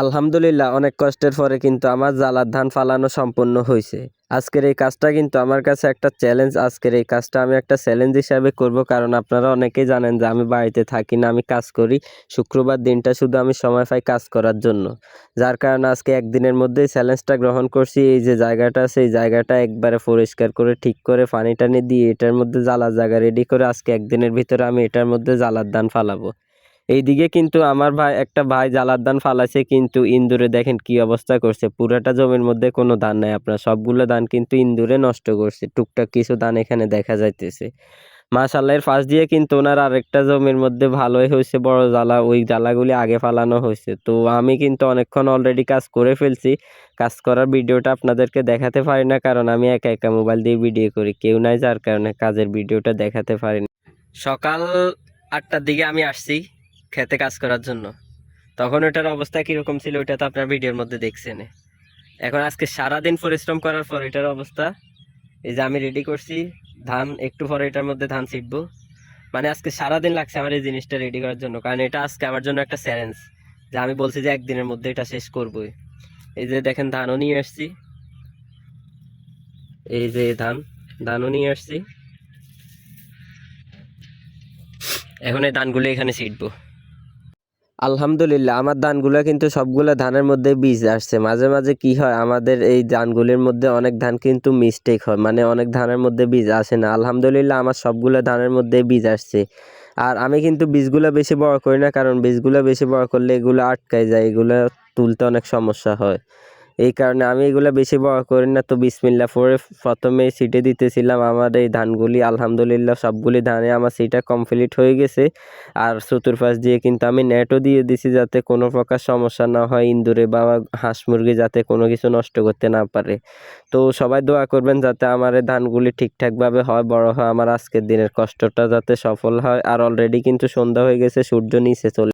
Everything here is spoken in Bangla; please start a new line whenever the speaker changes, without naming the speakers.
আলহামদুলিল্লাহ অনেক কষ্টের পরে কিন্তু আমার জালার ধান ফালানো সম্পূর্ণ হয়েছে। আজকের এই কাজটা কিন্তু আমার কাছে একটা চ্যালেঞ্জ। আজকের এই কাজটা আমি একটা চ্যালেঞ্জ হিসাবে করব, কারণ আপনারা অনেকেই জানেন যে আমি বাড়িতে থাকি না, আমি কাজ করি। শুক্রবার দিনটা শুধু আমি সময় পাই কাজ করার জন্য, যার কারণে আজকে একদিনের মধ্যেই চ্যালেঞ্জটা গ্রহণ করছি। এই যে জায়গাটা আছে এই জায়গাটা একবারে পরিষ্কার করে ঠিক করে পানি টানি দিয়ে এটার মধ্যে জ্বালার জায়গা রেডি করে আজকে একদিনের ভিতরে আমি এটার মধ্যে জ্বালার ধান ফালাবো। এইদিকে কিন্তু আমার একটা ভাই জালার ধান ফালাইছে, কিন্তু ইন্দুরে দেখেন কি অবস্থা করছে। পুরাটা জমির মধ্যে কোনো ধান নাই, আপনার সবগুলো ধান কিন্তু ইন্দুরে নষ্ট করছে। টুকটাক কিছু ধান এখানে দেখা যাইতেছে। মাশাআল্লাহ, এর পাশ দিয়ে কিন্তু ওনার আরেকটা জমির মধ্যে ভালোই হয়েছে বড় জ্বালা, ওই জ্বালাগুলি আগে ফালানো হয়েছে। তো আমি কিন্তু অনেকক্ষণ অলরেডি কাজ করে ফেলছি। কাজ করার ভিডিওটা আপনাদেরকে দেখাতে পারি না, কারণ আমি একা একা মোবাইল দিয়ে ভিডিও করি, কেউ নাই, যার কারণে কাজের ভিডিওটা দেখাতে পারি না। সকাল 8টার দিকে আমি আসছি খেতে কাজ করার জন্য। তখন ওটার অবস্থা কিরকম ছিল ওইটা তো আপনার ভিডিওর মধ্যে দেখছেন। এখন আজকে সারাদিন পরিশ্রম করার পর এটার অবস্থা এই যে আমি রেডি করছি ধান, একটু পরে এটার মধ্যে ধান ছিটবো। মানে আজকে সারাদিন লাগছে আমার এই জিনিসটা রেডি করার জন্য, কারণ এটা আজকে আমার জন্য একটা চ্যালেঞ্জ, যে আমি বলছি যে একদিনের মধ্যে এটা শেষ করবোই। এই যে দেখেন ধানও নিয়ে আসছি, এই যে ধানও নিয়ে আসছি। এখন এই ধানগুলো এখানে ছিটবো। আলহামদুলিল্লাহ আমার ধানগুলো কিন্তু সবগুলো ধানের মধ্যে বীজ আসছে। মাঝে মাঝে কি হয়, আমাদের এই ধানগুলির মধ্যে অনেক ধান কিন্তু মিস্টেক হয়, মানে অনেক ধানের মধ্যে বীজ আসে না। আলহামদুলিল্লাহ আমার সবগুলো ধানের মধ্যে বীজ আসছে। আর আমি কিন্তু বীজগুলো বেশি বড় করি না, কারণ বীজগুলো বেশি বড় করলে এগুলো আটকায় যায়, এগুলো তুলতে অনেক সমস্যা হয়। এই কারণে আমি এগুলো বেশি বড় করি না। তো বিসমিল্লাহ পরে প্রথমে ছিটে দিতেছিলাম আমার এই ধানগুলি। আলহামদুলিল্লাহ সবগুলি ধানে আমার সিটা কমপ্লিট হয়ে গেছে। আর চতুর্পাশ দিয়ে কিন্তু আমি নেটও দিয়ে দিছি, যাতে কোনো প্রকার সমস্যা না হয়, ইঁদুরে বা হাঁস মুরগি যাতে কোনো কিছু নষ্ট করতে না পারে। তো সবাই দোয়া করবেন যাতে আমার এই ধানগুলি ঠিকঠাকভাবে হয়, বড় হয়, আমার আজকের দিনের কষ্টটা যাতে সফল হয়। আর অলরেডি কিন্তু সন্ধ্যা হয়ে গেছে, সূর্য নিচে চলে